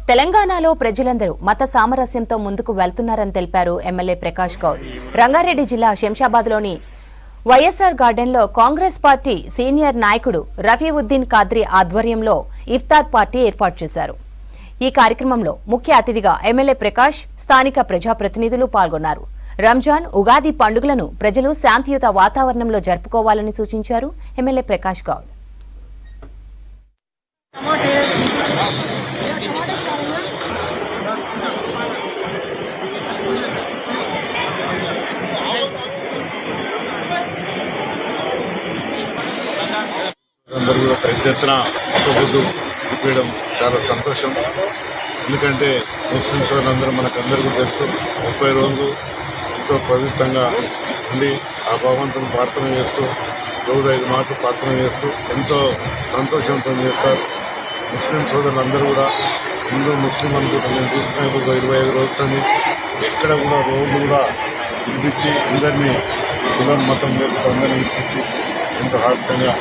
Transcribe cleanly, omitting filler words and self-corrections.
తెలంగాణలో ప్రజలందరూ మత సామరస్యంతో ముందుకు వెళ్తున్నారని తెలిపారు ఎమ్మెల్యే ప్రకాష్ గౌడ్. రంగారెడ్డి జిల్లా శంషాబాద్లోని వైఎస్ఆర్ గార్డెన్లో కాంగ్రెస్ పార్టీ సీనియర్ నాయకుడు రఫీవుద్దీన్ కాద్రీ ఆధ్వర్యంలో ఇఫ్తార్ పార్టీ ఏర్పాటు చేశారు. ఈ కార్యక్రమంలో ముఖ్య అతిథిగా ఎమ్మెల్యే ప్రకాష్, స్థానిక ప్రజాప్రతినిధులు పాల్గొన్నారు. రంజాన్, ఉగాది పండుగలను ప్రజలు శాంతియుత వాతావరణంలో జరుపుకోవాలని సూచించారు ఎమ్మెల్యే ప్రకాష్ గౌడ్. అందరూ కూడా పెద్ద ఎత్తున ఒక్కబొద్దు చూపించడం చాలా సంతోషం. ఎందుకంటే ముస్లిం సోదరులందరూ మనకందరూ కూడా తెలుసు 30 రోజులు ఎంతో పవిత్రంగా ఉండి ఆ భగవంతుని ప్రార్థన చేస్తూ రోజు 5 మాటలు ప్రార్థన చేస్తూ ఎంతో సంతోషంతో చేస్తారు. ముస్లిం సోదరులందరూ కూడా హిందూ ముస్లిం అనుకుంటూ నేను చూసుకున్నప్పుడు 25 రోజులు అని ఎక్కడ కూడా రోజు కూడా పిలిపించి అందరినీ కులం మతం లేకుండా అందరినీ పిలిపించి ఎంతో హార్దంగా